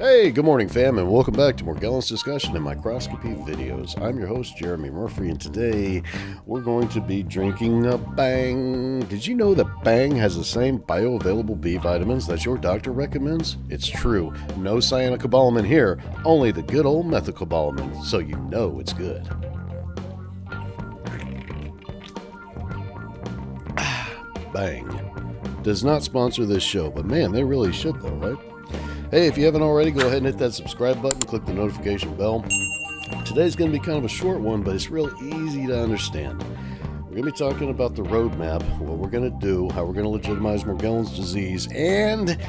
Hey, good morning, fam, and welcome back to Morgellons discussion and microscopy videos. I'm your host, Jeremy Murphy, and today we're going to be drinking a Bang. Did you know that Bang has the same bioavailable B vitamins that your doctor recommends? It's true. No cyanocobalamin here, only the good old methylcobalamin, so you know it's good. Bang. Does not sponsor this show, but man, they really should though, right? Hey, if you haven't already, go ahead and hit that subscribe button, click the notification bell. Today's going to be kind of a short one, but it's real easy to understand. We're going to be talking about the roadmap, what we're going to do, how we're going to legitimize Morgellons disease, and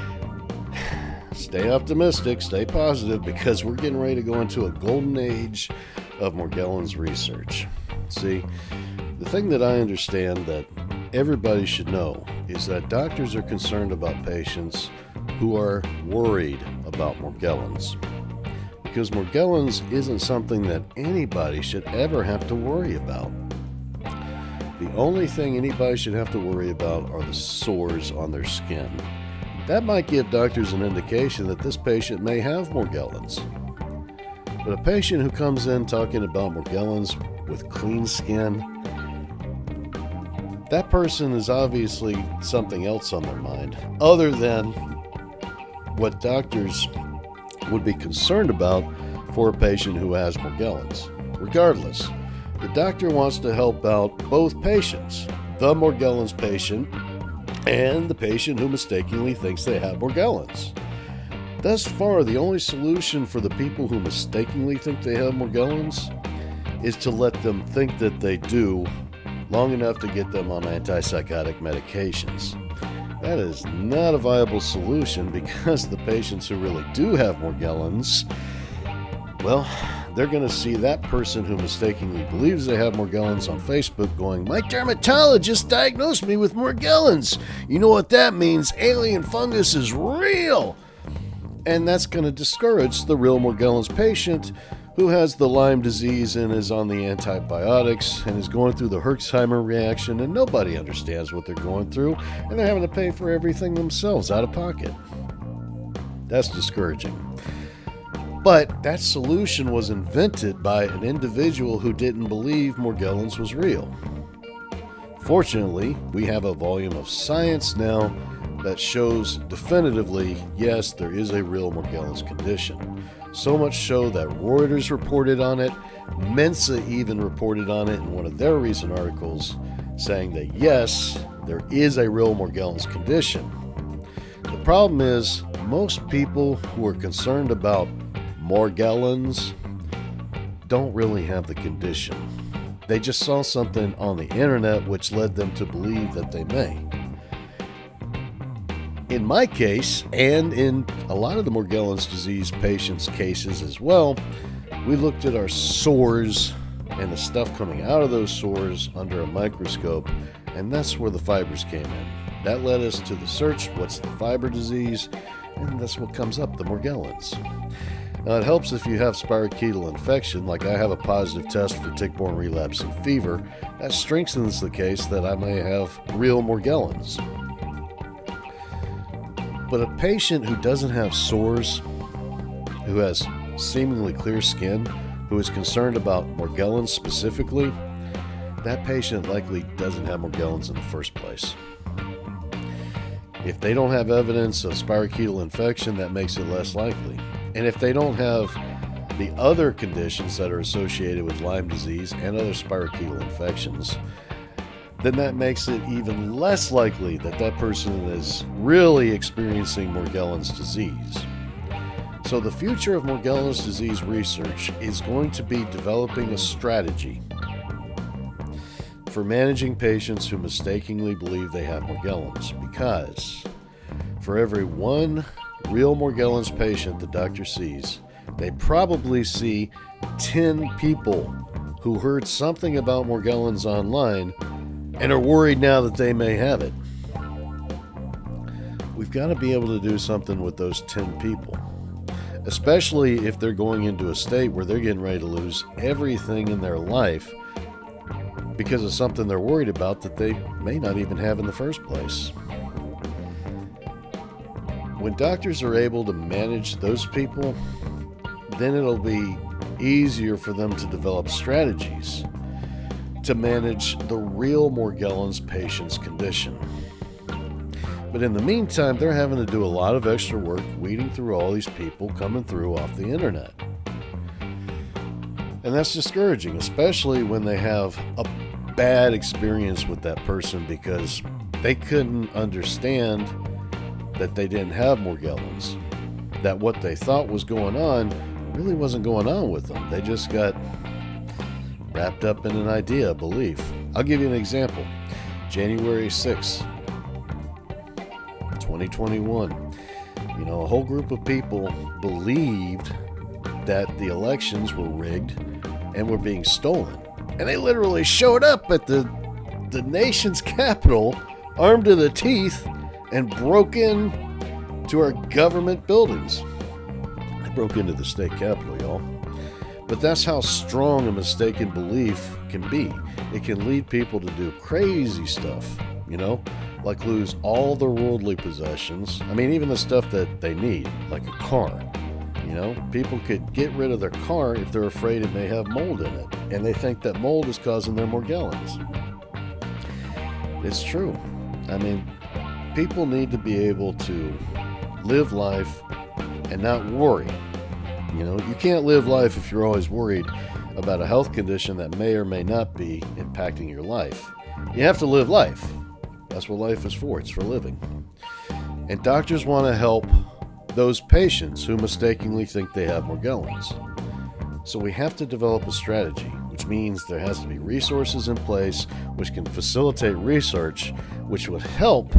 stay optimistic, stay positive, because we're getting ready to go into a golden age of Morgellons research. See, the thing that I understand that everybody should know is that doctors are concerned about patients who are worried about Morgellons, because Morgellons isn't something that anybody should ever have to worry about. The only thing anybody should have to worry about are the sores on their skin. That might give doctors an indication that this patient may have Morgellons. But a patient who comes in talking about Morgellons with clean skin, that person is obviously something else on their mind, other than what doctors would be concerned about for a patient who has Morgellons. Regardless, the doctor wants to help out both patients, the Morgellons patient and the patient who mistakenly thinks they have Morgellons. Thus far, the only solution for the people who mistakenly think they have Morgellons is to let them think that they do long enough to get them on antipsychotic medications. That is not a viable solution, because the patients who really do have Morgellons, well, they're going to see that person who mistakenly believes they have Morgellons on Facebook going, "My dermatologist diagnosed me with Morgellons. You know what that means? Alien fungus is real." And that's going to discourage the real Morgellons patient who has the Lyme disease and is on the antibiotics and is going through the Herxheimer reaction, and nobody understands what they're going through, and they're having to pay for everything themselves out of pocket. That's discouraging. But that solution was invented by an individual who didn't believe Morgellons was real. Fortunately, we have a volume of science now that shows definitively, yes, there is a real Morgellons condition. So much so that Reuters reported on it, Mensa even reported on it in one of their recent articles, saying that yes, there is a real Morgellons condition. The problem is, most people who are concerned about Morgellons don't really have the condition. They just saw something on the internet which led them to believe that they may. In my case, and in a lot of the Morgellons disease patients' cases as well, we looked at our sores and the stuff coming out of those sores under a microscope, and that's where the fibers came in. That led us to the search, what's the fiber disease, and that's what comes up, the Morgellons. Now, it helps if you have spirochetal infection, like I have a positive test for tick-borne relapsing fever. That strengthens the case that I may have real Morgellons. But a patient who doesn't have sores, who has seemingly clear skin, who is concerned about Morgellons specifically, that patient likely doesn't have Morgellons in the first place. If they don't have evidence of spirochetal infection, that makes it less likely. And if they don't have the other conditions that are associated with Lyme disease and other spirochetal infections, then that makes it even less likely that that person is really experiencing Morgellons disease. So the future of Morgellons disease research is going to be developing a strategy for managing patients who mistakenly believe they have Morgellons, because for every one real Morgellons patient the doctor sees, they probably see 10 people who heard something about Morgellons online and are worried now that they may have it. We've got to be able to do something with those 10 people, especially if they're going into a state where they're getting ready to lose everything in their life because of something they're worried about that they may not even have in the first place. When doctors are able to manage those people, then it'll be easier for them to develop strategies to manage the real Morgellons patient's condition. But in the meantime, they're having to do a lot of extra work weeding through all these people coming through off the internet. And that's discouraging, especially when they have a bad experience with that person because they couldn't understand that they didn't have Morgellons, that what they thought was going on really wasn't going on with them. They just got wrapped up in an idea, a belief. I'll give you an example. January 6th, 2021. A whole group of people believed that the elections were rigged and were being stolen. And they literally showed up at the nation's capital, armed to the teeth, and broke in to our government buildings. They broke into the state capitol, y'all. But that's how strong a mistaken belief can be. It can lead people to do crazy stuff, like lose all their worldly possessions. I mean, even the stuff that they need, like a car. People could get rid of their car if they're afraid it may have mold in it, and they think that mold is causing their Morgellons. It's true. I mean, people need to be able to live life and not worry. You can't live life if you're always worried about a health condition that may or may not be impacting your life. You have to live life. That's what life is for. It's for living. And doctors want to help those patients who mistakenly think they have Morgellons. So we have to develop a strategy, which means there has to be resources in place which can facilitate research, which would help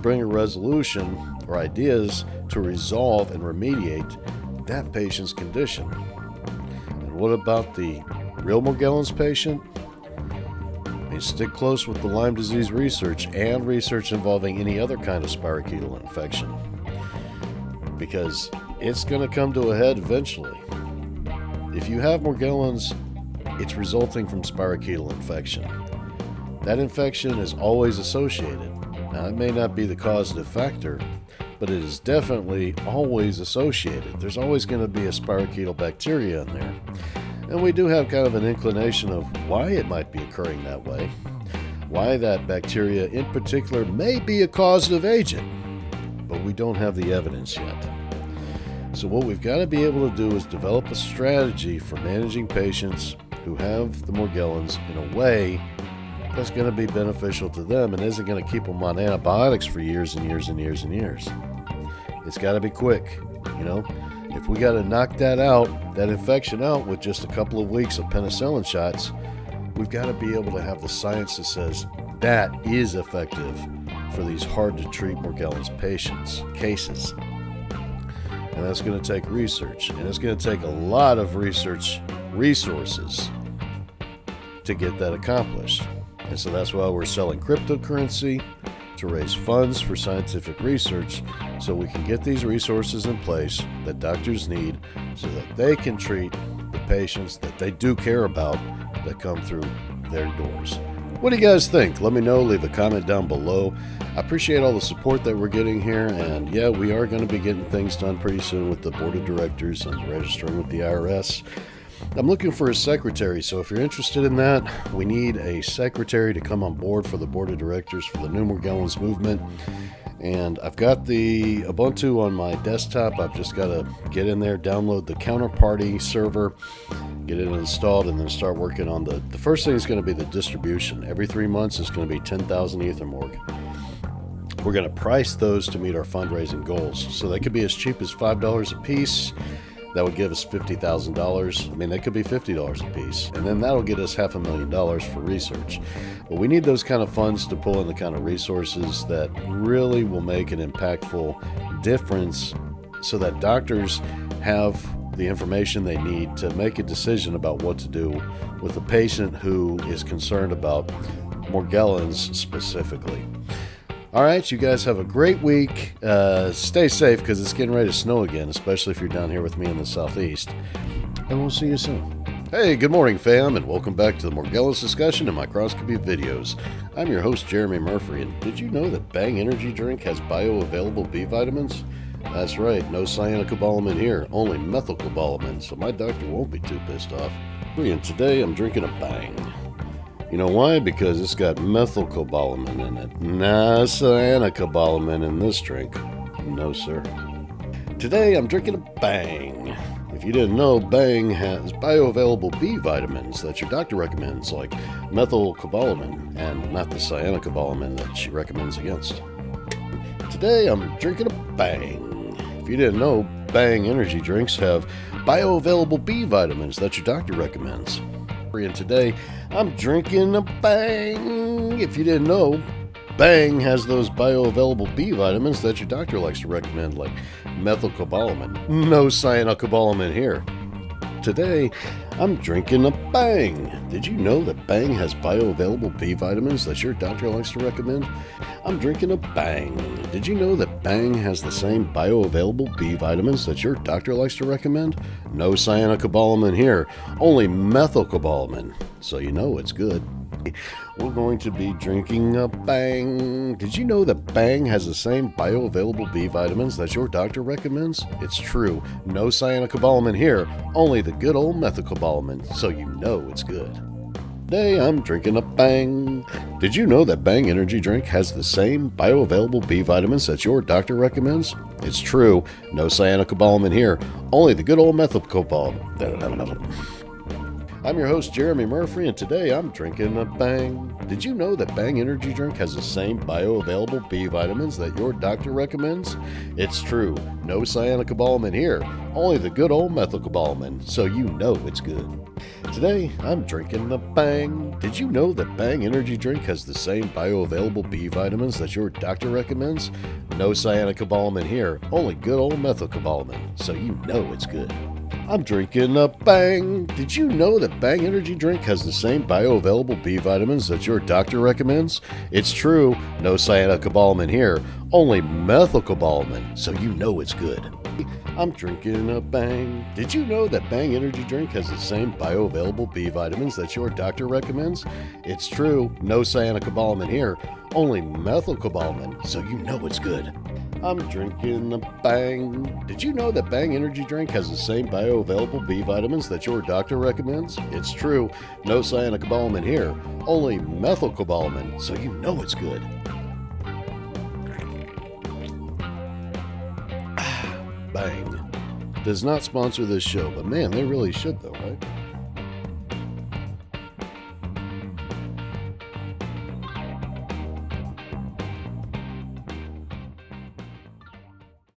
bring a resolution or ideas to resolve and remediate that patient's condition. And what about the real Morgellons patient? Stick close with the Lyme disease research and research involving any other kind of spirochetal infection, because it's going to come to a head eventually. If you have Morgellons, it's resulting from spirochetal infection. That infection is always associated. Now, it may not be the causative factor, but it is definitely always associated. There's always going to be a spirochetal bacteria in there. And we do have kind of an inclination of why it might be occurring that way, why that bacteria in particular may be a causative agent, but we don't have the evidence yet. So what we've got to be able to do is develop a strategy for managing patients who have the Morgellons in a way that's going to be beneficial to them and isn't going to keep them on antibiotics for years and years and years and years. It's got to be quick, If we got to knock that infection out with just a couple of weeks of penicillin shots, we've got to be able to have the science that says that is effective for these hard-to-treat Morgellons cases. And that's going to take research, and it's going to take a lot of research resources to get that accomplished. And so that's why we're selling cryptocurrency to raise funds for scientific research so we can get these resources in place that doctors need so that they can treat the patients that they do care about that come through their doors. What do you guys think? Let me know. Leave a comment down below. I appreciate all the support that we're getting here, and yeah, we are going to be getting things done pretty soon with the board of directors and registering with the IRS. I'm looking for a secretary, so if you're interested in that, we need a secretary to come on board for the board of directors for the New Morgellons movement. And I've got the Ubuntu on my desktop. I've just got to get in there, download the counterparty server, get it installed, and then start working on the first thing is going to be the distribution. Every 3 months is going to be 10,000 Ethermorg. We're going to price those to meet our fundraising goals. So they could be as cheap as $5 a piece. That would give us $50,000. I mean, they could be $50 a piece. And then that'll get us $500,000 for research. But we need those kind of funds to pull in the kind of resources that really will make an impactful difference so that doctors have the information they need to make a decision about what to do with a patient who is concerned about Morgellons specifically. All right, you guys have a great week. Stay safe because it's getting ready to snow again, especially if you're down here with me in the southeast. And we'll see you soon. Hey, good morning, fam, and welcome back to the Morgellons discussion and microscopy videos. I'm your host, Jeremy Murphy, and did you know that Bang Energy Drink has bioavailable B vitamins? That's right, no cyanocobalamin here, only methylcobalamin, so my doctor won't be too pissed off. And today I'm drinking a Bang. You know why? Because it's got methylcobalamin in it. Nah, cyanocobalamin in this drink. No, sir. Today I'm drinking a Bang. If you didn't know, Bang has bioavailable B vitamins that your doctor recommends, like methylcobalamin, and not the cyanocobalamin that she recommends against. Today I'm drinking a Bang. If you didn't know, Bang energy drinks have bioavailable B vitamins that your doctor recommends. And today I'm drinking a Bang. If you didn't know, Bang has those bioavailable B vitamins that your doctor likes to recommend, like methylcobalamin. No cyanocobalamin here. Today, I'm drinking a Bang. Did you know that Bang has bioavailable B vitamins that your doctor likes to recommend? I'm drinking a Bang. Did you know that Bang has the same bioavailable B vitamins that your doctor likes to recommend? No cyanocobalamin here, only methylcobalamin, so you know it's good. We're going to be drinking a Bang. Did you know that Bang has the same bioavailable B vitamins that your doctor recommends? It's true. No cyanocobalamin here, only the good old methylcobalamin, so you know it's good. Today I'm drinking a Bang. Did you know that Bang energy drink has the same bioavailable B vitamins that your doctor recommends? It's true. No cyanocobalamin here, only the good old methylcobalamin. I'm your host, Jeremy Murphy, and today I'm drinking a Bang. Did you know that Bang energy drink has the same bioavailable B vitamins that your doctor recommends? It's true. No cyanocobalamin here, only the good old methylcobalamin, so you know it's good. Today, I'm drinking a Bang. Did you know that Bang energy drink has the same bioavailable B vitamins that your doctor recommends? No cyanocobalamin here, only good old methylcobalamin, so you know it's good. I'm drinking a Bang. Did you know that Bang energy drink has the same bioavailable B vitamins that your doctor recommends? It's true. No cyanocobalamin here, only methylcobalamin, so you know it's good. I'm drinking a Bang. Did you know that Bang energy drink has the same bioavailable B vitamins that your doctor recommends? It's true. No cyanocobalamin here, only methylcobalamin, so you know it's good. I'm drinking a Bang. Did you know that Bang energy drink has the same bioavailable B vitamins that your doctor recommends? It's true. No cyanocobalamin here, only methylcobalamin, so you know it's good. Bang does not sponsor this show, but man, they really should though, right?